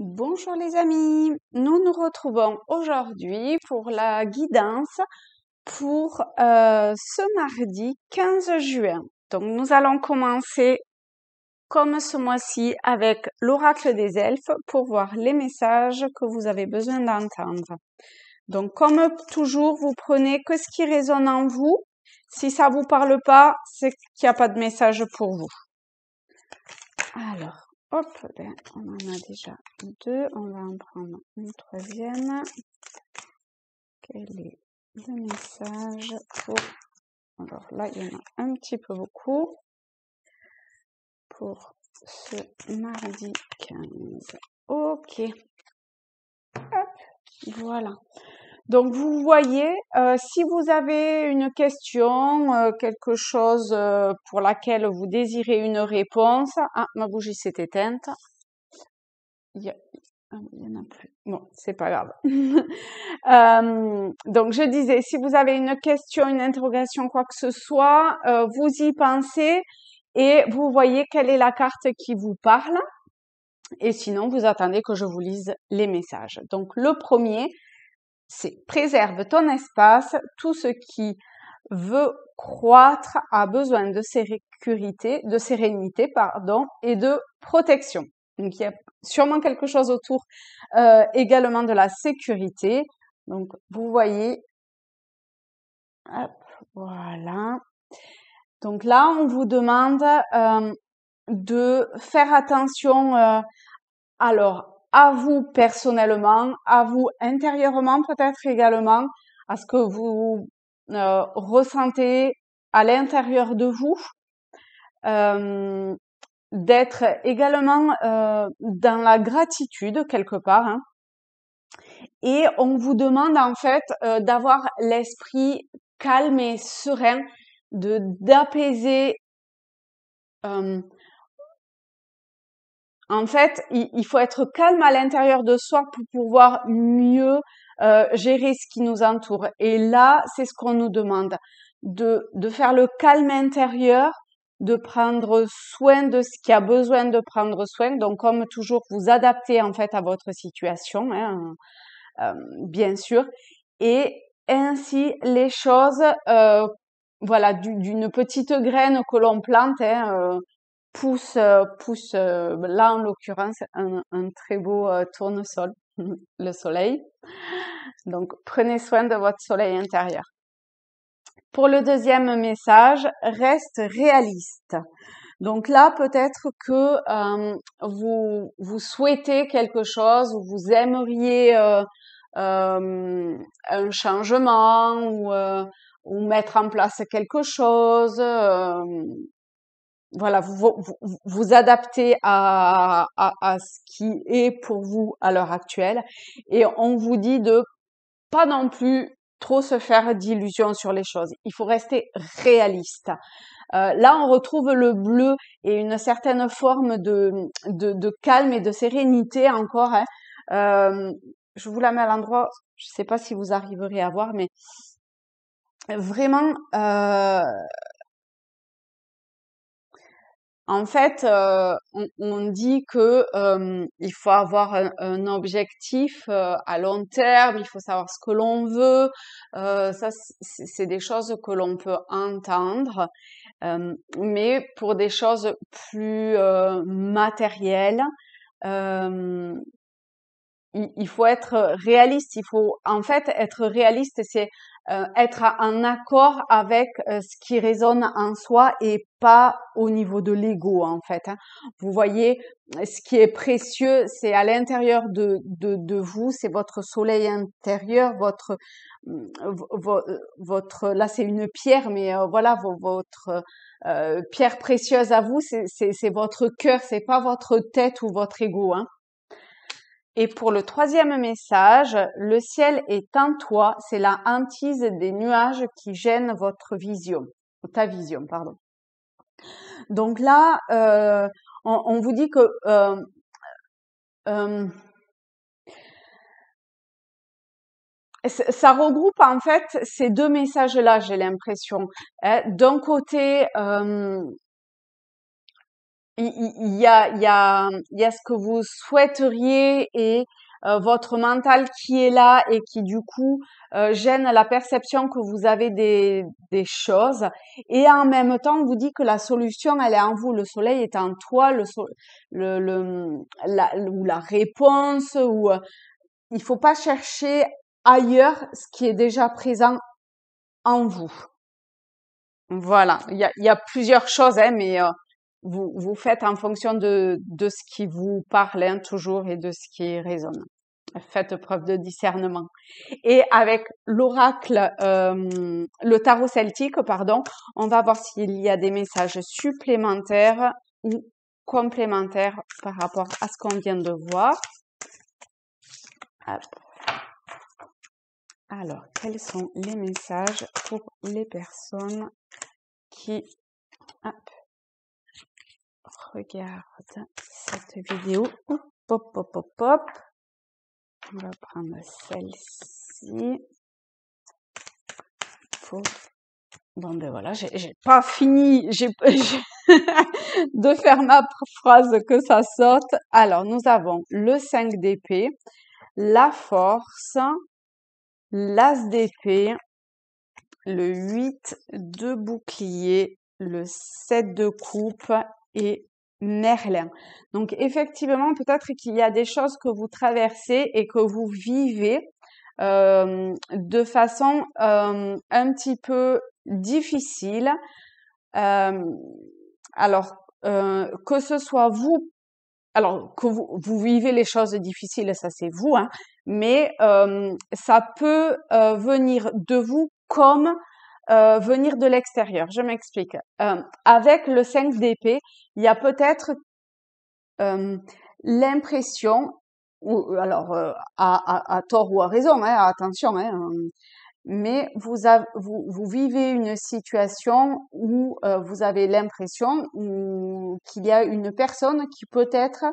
Bonjour les amis, nous nous retrouvons aujourd'hui pour la guidance pour ce mardi 15 juin. Donc nous allons commencer comme ce mois-ci avec l'oracle des elfes pour voir les messages que vous avez besoin d'entendre. Donc comme toujours, vous prenez que ce qui résonne en vous. Si ça vous parle pas, c'est qu'il n'y a pas de message pour vous. Alors, hop, ben, on en a déjà deux, on va en prendre une troisième. Quel est le message pour... Alors là, il y en a un petit peu beaucoup pour ce mardi 15. Ok, hop, voilà. Donc vous voyez, si vous avez une question, quelque chose pour laquelle vous désirez une réponse... Ah, ma bougie s'est éteinte. Il y en a plus. Bon, c'est pas grave. Donc je disais, si vous avez une question, une interrogation, quoi que ce soit, vous y pensez et vous voyez quelle est la carte qui vous parle. Et sinon, vous attendez que je vous lise les messages. Donc le premier, c'est préserve ton espace. Tout ce qui veut croître a besoin de sécurité, de sérénité, pardon, et de protection. Donc il y a sûrement quelque chose autour également de la sécurité. Donc vous voyez, hop, voilà. Donc là, on vous demande de faire attention alors à vous personnellement, à vous intérieurement peut-être également, à ce que vous ressentez à l'intérieur de vous, d'être également dans la gratitude quelque part, hein. Et on vous demande en fait d'avoir l'esprit calme et serein, d'apaiser. En fait, il faut être calme à l'intérieur de soi pour pouvoir mieux gérer ce qui nous entoure. Et là, c'est ce qu'on nous demande, de faire le calme intérieur, de prendre soin de ce qui a besoin de prendre soin. Donc, comme toujours, vous adaptez en fait à votre situation, hein, bien sûr. Et ainsi, les choses, voilà, d'une petite graine que l'on plante, hein, pousse, là en l'occurrence un très beau tournesol, le soleil. Donc prenez soin de votre soleil intérieur. Pour le deuxième message, reste réaliste. Donc là, peut-être que vous souhaitez quelque chose, ou vous aimeriez un changement ou mettre en place quelque chose. Voilà, vous adaptez à ce qui est pour vous à l'heure actuelle. Et on vous dit de pas non plus trop se faire d'illusions sur les choses. Il faut rester réaliste. Là, on retrouve le bleu et une certaine forme de calme et de sérénité encore, hein. Je vous la mets à l'endroit, je sais pas si vous arriverez à voir, mais vraiment, en fait, on dit que il faut avoir un objectif à long terme, il faut savoir ce que l'on veut. Ça, c'est des choses que l'on peut entendre, mais pour des choses plus matérielles, euh, il faut être réaliste. Il faut en fait être réaliste, c'est être en accord avec ce qui résonne en soi et pas au niveau de l'ego en fait, hein. Vous voyez, ce qui est précieux, c'est à l'intérieur de vous, c'est votre soleil intérieur, votre là c'est une pierre, mais voilà votre pierre précieuse à vous, c'est votre cœur, c'est pas votre tête ou votre ego, hein. Et pour le troisième message, le ciel est en toi, c'est la hantise des nuages qui gênent votre vision, ta vision, pardon. Donc là, on vous dit que ça regroupe en fait ces deux messages-là, j'ai l'impression. D'un côté, il y a ce que vous souhaiteriez et votre mental qui est là et qui du coup gêne la perception que vous avez des choses. Et en même temps, on vous dit que la solution, elle est en vous. Le soleil est en toi, ou la réponse, ou il faut pas chercher ailleurs ce qui est déjà présent en vous. Voilà, il y a plusieurs choses, hein, mais vous faites en fonction de ce qui vous parle, hein, toujours, et de ce qui résonne. Faites preuve de discernement. Et avec l'oracle, le tarot celtique, pardon, on va voir s'il y a des messages supplémentaires ou complémentaires par rapport à ce qu'on vient de voir. Hop. Alors, quels sont les messages pour les personnes qui regardent cette vidéo? Hop, hop, hop, hop, hop. On va prendre celle-ci. Bon, ben voilà, j'ai pas fini de faire ma phrase que ça saute. Alors, nous avons le 5 d'épée, la force, l'as d'épée, le 8 de bouclier, le 7 de coupe et Merlin. Donc, effectivement, peut-être qu'il y a des choses que vous traversez et que vous vivez de façon un petit peu difficile. Alors, que ce soit vous, alors que vous vivez les choses difficiles, ça c'est vous, hein, mais ça peut venir de vous comme venir de l'extérieur. Je m'explique. Avec le 5 d'épée, il y a peut-être l'impression, ou alors à tort ou à raison, hein, attention, hein, mais vous vivez une situation où vous avez l'impression qu'il y a une personne qui peut-être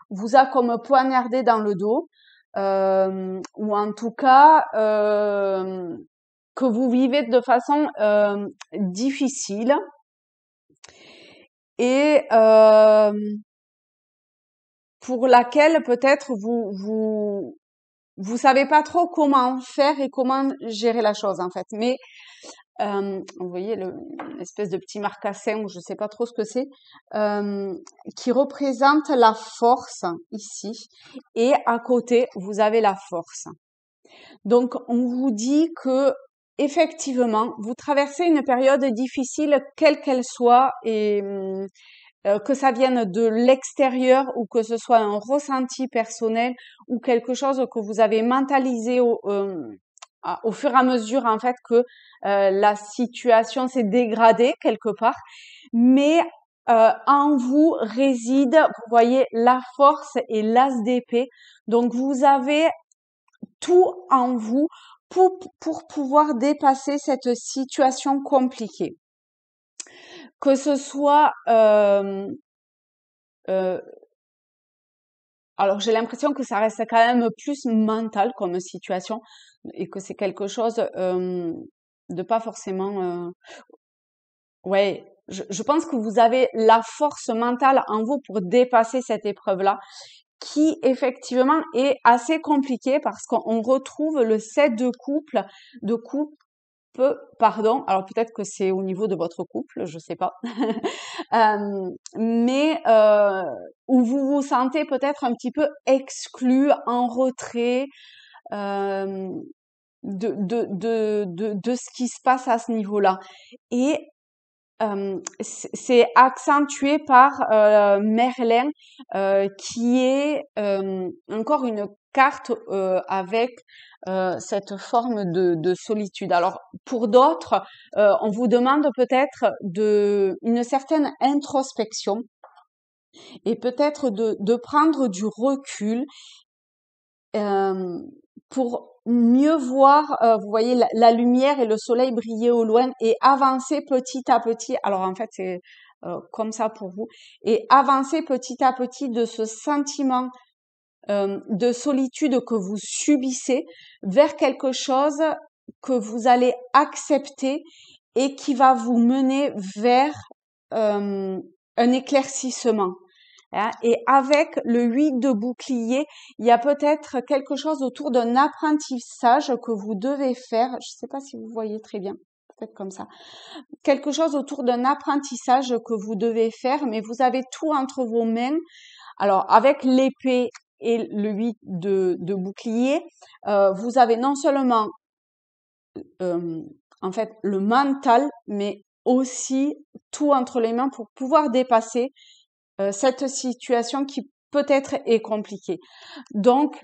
vous a comme poignardé dans le dos, ou en tout cas que vous vivez de façon difficile et pour laquelle peut-être vous savez pas trop comment faire et comment gérer la chose en fait. Mais vous voyez l'espèce de petit marcassin, ou je sais pas trop ce que c'est, qui représente la force ici, et à côté vous avez la force. Donc on vous dit que effectivement vous traversez une période difficile quelle qu'elle soit, et que ça vienne de l'extérieur ou que ce soit un ressenti personnel ou quelque chose que vous avez mentalisé au fur et à mesure en fait que la situation s'est dégradée quelque part, mais en vous réside, vous voyez, la force et l'as d'épée. Donc vous avez tout en vous pour pouvoir dépasser cette situation compliquée. Que ce soit alors j'ai l'impression que ça reste quand même plus mental comme situation et que c'est quelque chose de pas forcément ouais, je pense que vous avez la force mentale en vous pour dépasser cette épreuve-là, qui effectivement est assez compliquée parce qu'on retrouve le 7 de coupe, pardon, alors peut-être que c'est au niveau de votre couple, je sais pas, mais où vous vous sentez peut-être un petit peu exclu, en retrait de ce qui se passe à ce niveau-là. Et c'est accentué par Merlin, qui est encore une carte avec cette forme de solitude. Alors pour d'autres, on vous demande peut-être une certaine introspection et peut-être de prendre du recul pour mieux voir, vous voyez la lumière et le soleil briller au loin et avancer petit à petit. Alors en fait c'est comme ça pour vous, et avancer petit à petit de ce sentiment de solitude que vous subissez vers quelque chose que vous allez accepter et qui va vous mener vers un éclaircissement. Hein. Et avec le 8 de bouclier, il y a peut-être quelque chose autour d'un apprentissage que vous devez faire. Je ne sais pas si vous voyez très bien, peut-être comme ça. Quelque chose autour d'un apprentissage que vous devez faire, mais vous avez tout entre vos mains. Alors, avec l'épée et le 8 de bouclier, vous avez non seulement en fait le mental, mais aussi tout entre les mains pour pouvoir dépasser cette situation qui peut-être est compliquée. Donc,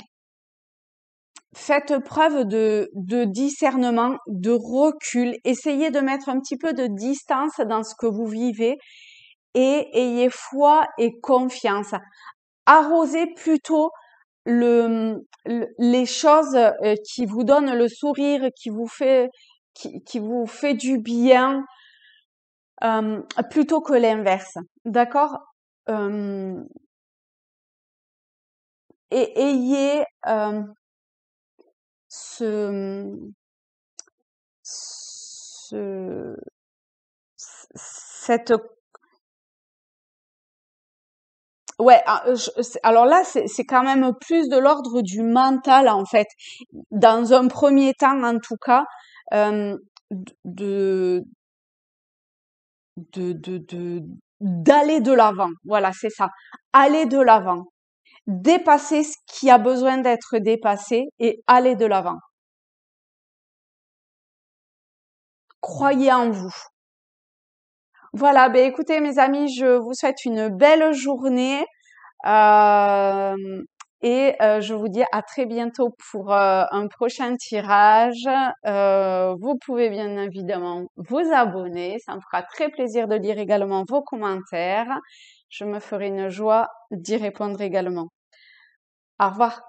faites preuve de discernement, de recul, essayez de mettre un petit peu de distance dans ce que vous vivez et ayez foi et confiance. Arrosez plutôt les choses qui vous donnent le sourire, qui vous fait du bien, plutôt que l'inverse. D'accord? Et ayez cette ouais, alors là c'est quand même plus de l'ordre du mental en fait. Dans un premier temps en tout cas, de d'aller de l'avant. Voilà, c'est ça. Aller de l'avant. Dépasser ce qui a besoin d'être dépassé et aller de l'avant. Croyez en vous. Voilà, ben écoutez mes amis, je vous souhaite une belle journée je vous dis à très bientôt pour un prochain tirage. Vous pouvez bien évidemment vous abonner, ça me fera très plaisir de lire également vos commentaires. Je me ferai une joie d'y répondre également. Au revoir.